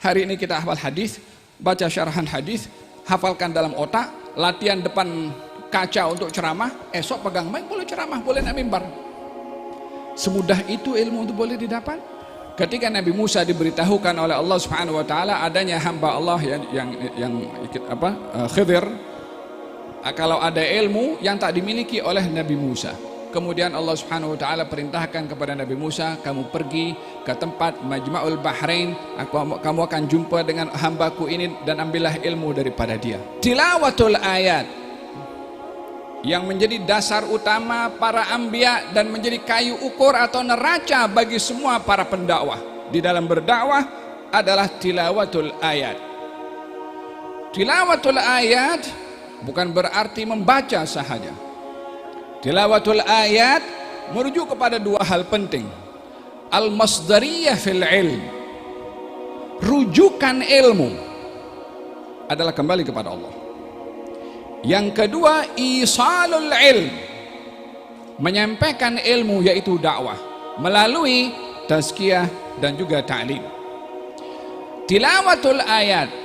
Hari ini kita hafal hadis, baca syarahan hadis, hafalkan dalam otak, latihan depan kaca untuk ceramah, esok pegang mic boleh ceramah, boleh naik mimbar. Semudah itu ilmu untuk boleh didapat. Ketika Nabi Musa diberitahukan oleh Allah Subhanahu wa taala adanya hamba Allah Khidir, kalau ada ilmu yang tak dimiliki oleh Nabi Musa. Kemudian Allah Subhanahu wa taala perintahkan kepada Nabi Musa, kamu pergi ke tempat Majma'ul Bahrain, kamu akan jumpa dengan hambaku ini dan ambillah ilmu daripada dia. Tilawatul ayat yang menjadi dasar utama para anbiya dan menjadi kayu ukur atau neraca bagi semua para pendakwah di dalam berdakwah adalah tilawatul ayat. Tilawatul ayat bukan berarti membaca sahaja. Tilawatul ayat merujuk kepada dua hal penting. Al-masdariyah fil ilm, rujukan ilmu adalah kembali kepada Allah. Yang kedua, isalul ilm, menyampaikan ilmu yaitu dakwah melalui tazkiyah dan juga ta'lim. Tilawatul ayat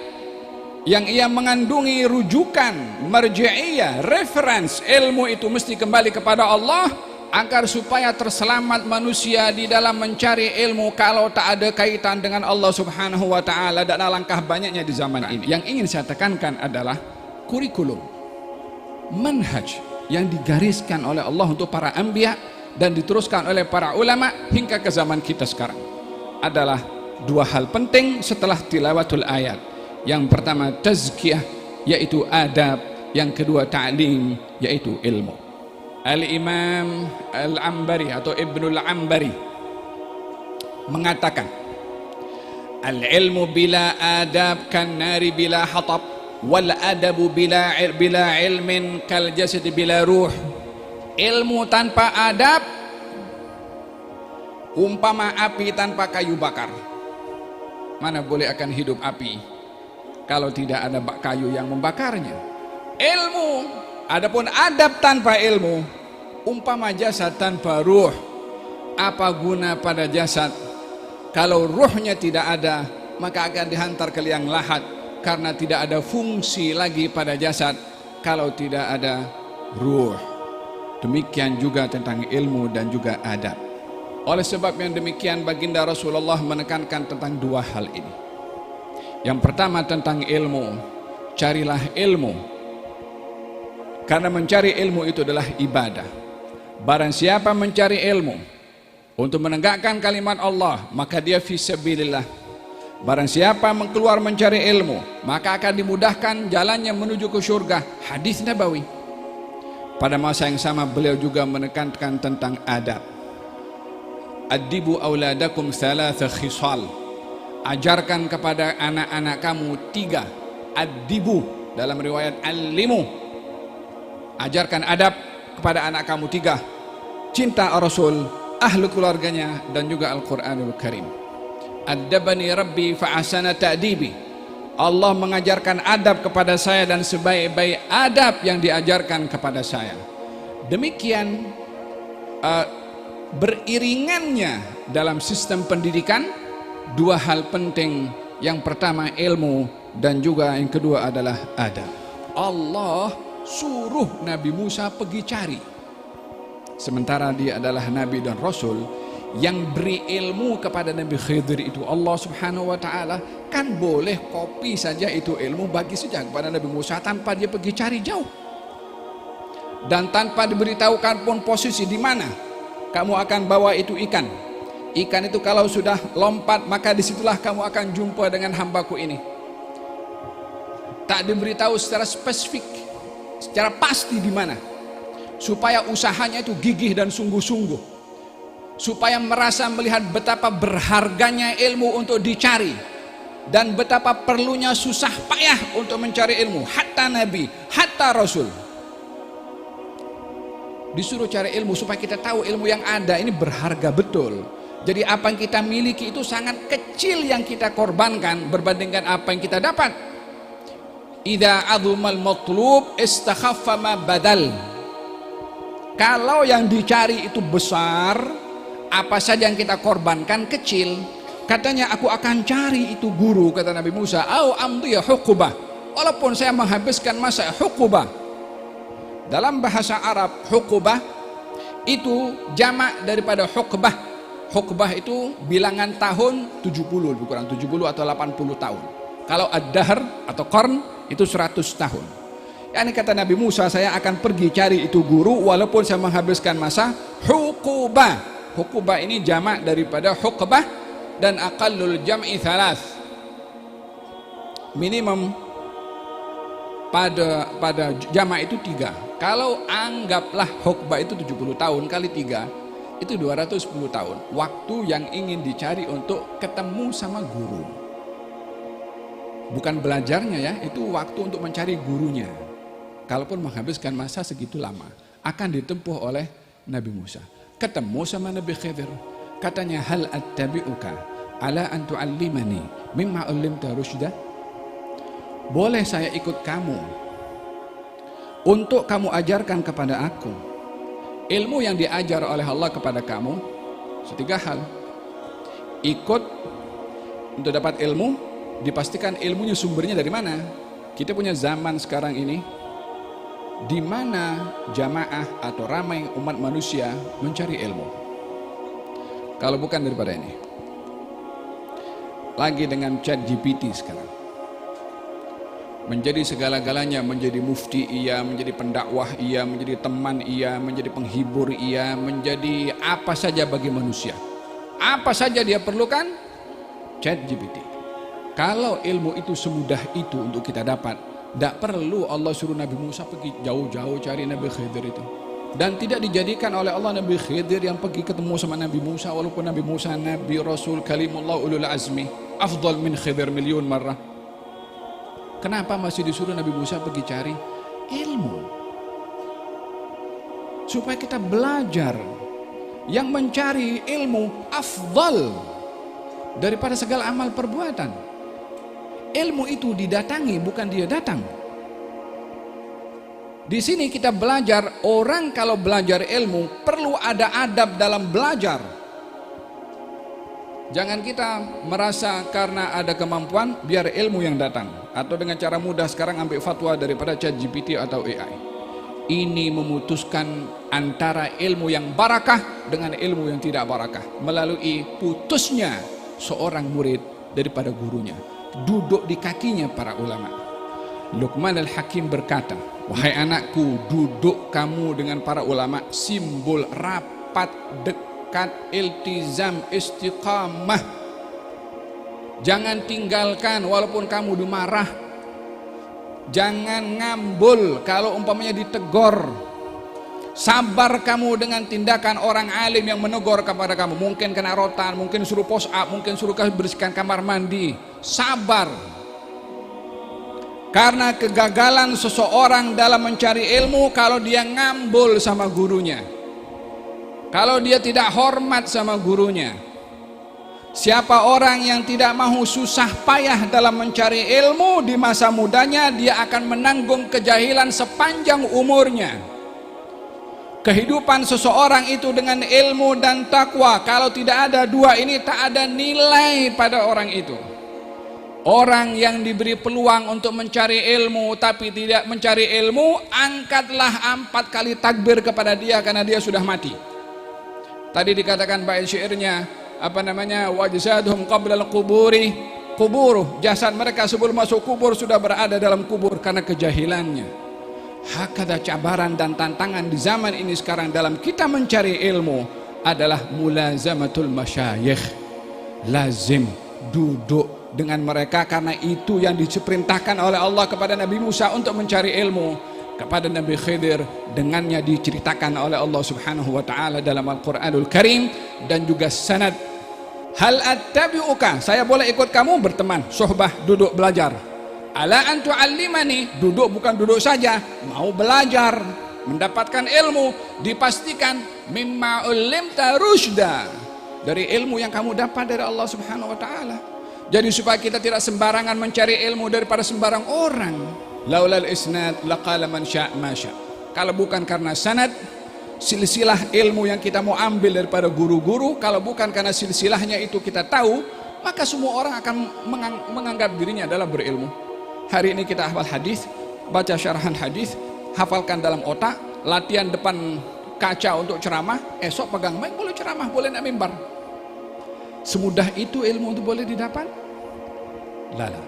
yang ia mengandungi rujukan, marji'iyah, reference, ilmu itu mesti kembali kepada Allah agar supaya terselamat manusia di dalam mencari ilmu kalau tak ada kaitan dengan Allah Subhanahu wa taala. Dan alangkah banyaknya di zaman ini. Yang ingin saya tekankan adalah kurikulum, manhaj yang digariskan oleh Allah untuk para anbiya dan diteruskan oleh para ulama hingga ke zaman kita sekarang adalah dua hal penting setelah tilawatul ayat. Yang pertama tazkiyah, yaitu adab. Yang kedua ta'lim, yaitu ilmu. Al-Imam Al-Ambari atau Ibnul Ambari mengatakan, al-ilmu bila adab kan nari bila hatab, wal adabu bila ilmin kal jasad bila ruh. Ilmu tanpa adab umpama api tanpa kayu bakar. Mana boleh akan hidup api kalau tidak ada kayu yang membakarnya. Ilmu, adapun adab tanpa ilmu umpama jasad tanpa ruh. Apa guna pada jasad kalau ruhnya tidak ada? Maka akan dihantar ke liang lahat, karena tidak ada fungsi lagi pada jasad kalau tidak ada ruh. Demikian juga tentang ilmu dan juga adab. Oleh sebab yang demikian, baginda Rasulullah menekankan tentang dua hal ini. Yang pertama tentang ilmu, carilah ilmu, karena mencari ilmu itu adalah ibadah. Barang siapa mencari ilmu untuk menegakkan kalimat Allah, maka dia fi sabilillah. Barang siapa keluar mencari ilmu, maka akan dimudahkan jalannya menuju ke surga. Hadis Nabawi. Pada masa yang sama beliau juga menekankan tentang adab. Adibu auladakum thalatha khisal, ajarkan kepada anak-anak kamu tiga. Adibu dalam riwayat alimu, ajarkan adab kepada anak kamu tiga. Cinta Rasul, ahli keluarganya, dan juga Al-Quranul Karim. Adabani Rabbi fa'asana ta'dibi, Allah mengajarkan adab kepada saya dan sebaik-baik adab yang diajarkan kepada saya. Demikian beriringannya dalam sistem pendidikan dua hal penting. Yang pertama ilmu, dan juga yang kedua adalah adab. Allah suruh Nabi Musa pergi cari, sementara dia adalah Nabi dan Rasul. Yang beri ilmu kepada Nabi Khidir itu Allah Subhanahu wa ta'ala. Kan boleh kopi saja itu ilmu, bagi saja kepada Nabi Musa tanpa dia pergi cari jauh, dan tanpa diberitahukan pun posisi di mana kamu akan bawa itu ikan. Ikan itu kalau sudah lompat, maka disitulah kamu akan jumpa dengan hambaku ini. Tak diberitahu secara spesifik, secara pasti di mana, supaya usahanya itu gigih dan sungguh-sungguh, supaya merasa melihat betapa berharganya ilmu untuk dicari dan betapa perlunya susah payah untuk mencari ilmu. Hatta Nabi, hatta Rasul disuruh cari ilmu supaya kita tahu ilmu yang ada ini berharga betul. Jadi apa yang kita miliki itu sangat kecil yang kita korbankan berbandingkan apa yang kita dapat. Idza azumal matlub istakhaffa ma badal. Kalau yang dicari itu besar, apa saja yang kita korbankan kecil. Katanya aku akan cari itu guru, kata Nabi Musa, au amdiya huqbah, walaupun saya menghabiskan masa huqbah. Dalam bahasa Arab huqbah itu jamak daripada huqbah. Huqbah itu bilangan tahun 70, lebih kurang 70 atau 80 tahun. Kalau ad-dahr atau qarn itu 100 tahun. Yani kata Nabi Musa, saya akan pergi cari itu guru walaupun saya menghabiskan masa huqbah. Huqbah ini jamak daripada huqbah, dan aqallul jam'i thalath, minimum pada jamak itu 3. Kalau anggaplah huqbah itu 70 tahun kali 3 itu 210 tahun, waktu yang ingin dicari untuk ketemu sama guru, bukan belajarnya ya, itu waktu untuk mencari gurunya. Kalaupun menghabiskan masa segitu lama, akan ditempuh oleh Nabi Musa. Ketemu sama Nabi Khidir, katanya, hal attabi'uka ala an tu'allimani mimma 'allimta rusyda? Boleh saya ikut kamu untuk kamu ajarkan kepada aku ilmu yang diajar oleh Allah kepada kamu? Setiga hal. Ikut untuk dapat ilmu, dipastikan ilmunya sumbernya dari mana. Kita punya zaman sekarang ini di mana jamaah atau ramai umat manusia mencari ilmu. Kalau bukan daripada ini, lagi dengan ChatGPT sekarang, menjadi segala-galanya, menjadi mufti iya, menjadi pendakwah iya, menjadi teman iya, menjadi penghibur iya, menjadi apa saja bagi manusia. Apa saja dia perlukan, ChatGPT. Kalau ilmu itu semudah itu untuk kita dapat, tidak perlu Allah suruh Nabi Musa pergi jauh-jauh cari Nabi Khidir itu. Dan tidak dijadikan oleh Allah Nabi Khidir yang pergi ketemu sama Nabi Musa, walaupun Nabi Musa Nabi Rasul Kalimullah ulul azmi, afdal min Khidir miliun marrah. Kenapa masih disuruh Nabi Musa pergi cari ilmu? Supaya kita belajar. Yang mencari ilmu afdal daripada segala amal perbuatan. Ilmu itu didatangi, bukan dia datang. Di sini kita belajar, orang kalau belajar ilmu perlu ada adab dalam belajar. Jangan kita merasa karena ada kemampuan biar ilmu yang datang, atau dengan cara mudah sekarang ambil fatwa daripada ChatGPT atau AI. Ini memutuskan antara ilmu yang barakah dengan ilmu yang tidak barakah melalui putusnya seorang murid daripada gurunya. Duduk di kakinya para ulama. Luqman al-Hakim berkata, wahai anakku, duduk kamu dengan para ulama, simbol rapat, dekat, iltizam, istiqamah. Jangan tinggalkan walaupun kamu dimarah. Jangan ngambul kalau umpamanya ditegur. Sabar kamu dengan tindakan orang alim yang menegur kepada kamu. Mungkin kena rotan, mungkin suruh push up, mungkin suruh bersihkan kamar mandi. Sabar. Karena kegagalan seseorang dalam mencari ilmu kalau dia ngambul sama gurunya, kalau dia tidak hormat sama gurunya. Siapa orang yang tidak mau susah payah dalam mencari ilmu di masa mudanya, dia akan menanggung kejahilan sepanjang umurnya. Kehidupan seseorang itu dengan ilmu dan takwa, kalau tidak ada dua ini, tak ada nilai pada orang itu. Orang yang diberi peluang untuk mencari ilmu tapi tidak mencari ilmu, angkatlah 4 kali takbir kepada dia karena dia sudah mati. Tadi dikatakan bait syairnya, apa namanya, wajsadhum qabla al-quburi quburuh, jasad mereka sebelum masuk kubur sudah berada dalam kubur karena kejahilannya. Hakada cabaran dan tantangan di zaman ini sekarang dalam kita mencari ilmu adalah mulazamatul masyayikh. Lazim duduk dengan mereka, karena itu yang diperintahkan oleh Allah kepada Nabi Musa untuk mencari ilmu. Kepada Nabi Khidir dengannya diceritakan oleh Allah Subhanahu wa taala dalam Al-Qur'anul Karim, dan juga sanad. Hal attabi'uka, saya boleh ikut kamu berteman, suhbah, duduk belajar. Ala an tu'allimani, duduk bukan duduk saja, mau belajar, mendapatkan ilmu, dipastikan mimma 'allimta rusyda, dari ilmu yang kamu dapat dari Allah Subhanahu wa taala. Jadi supaya kita tidak sembarangan mencari ilmu daripada sembarang orang. Laulal isnad laqala man sya' ma sya'. Kalau bukan karena sanad, silsilah ilmu yang kita mau ambil daripada guru-guru, kalau bukan karena silsilahnya itu kita tahu, maka semua orang akan menganggap dirinya adalah berilmu. Hari ini kita hafal hadis, baca syarahan hadis, hafalkan dalam otak, latihan depan kaca untuk ceramah, esok pegang mic boleh ceramah, boleh naik mimbar. Semudah itu ilmu itu boleh didapat? Lala.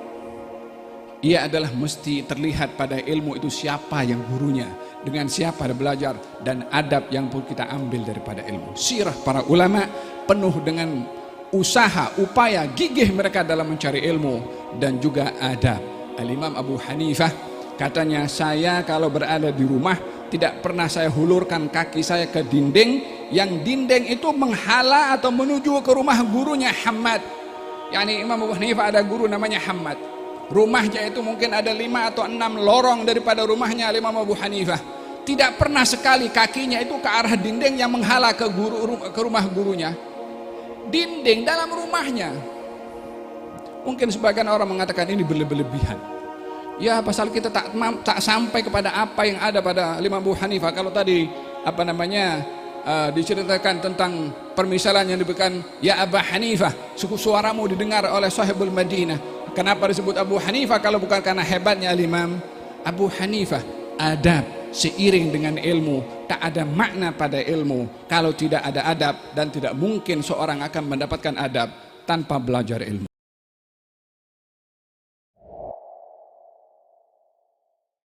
Ia adalah mesti terlihat pada ilmu itu siapa yang gurunya, dengan siapa dia belajar, dan adab yang pun kita ambil daripada ilmu. Sirah para ulama penuh dengan usaha, upaya, gigih mereka dalam mencari ilmu dan juga adab. Al-Imam Abu Hanifah katanya, saya kalau berada di rumah tidak pernah saya hulurkan kaki saya ke dinding, yang dinding itu menghala atau menuju ke rumah gurunya Hammad. Yani Imam Abu Hanifah ada guru namanya Hammad. Rumahnya itu mungkin ada 5 atau 6 lorong daripada rumahnya Imam Abu Hanifah. Tidak pernah sekali kakinya itu ke arah dinding yang menghala ke rumah gurunya. Dinding dalam rumahnya. Mungkin sebagian orang mengatakan ini berlebihan. Ya, pasal kita tak sampai kepada apa yang ada pada Imam Abu Hanifah. Kalau tadi diceritakan tentang permisalan yang diberikan, ya Abu Hanifah, suaramu didengar oleh sahibul Madinah. Kenapa disebut Abu Hanifah kalau bukan karena hebatnya Imam Abu Hanifah? Adab seiring dengan ilmu, tak ada makna pada ilmu kalau tidak ada adab, dan tidak mungkin seorang akan mendapatkan adab tanpa belajar ilmu.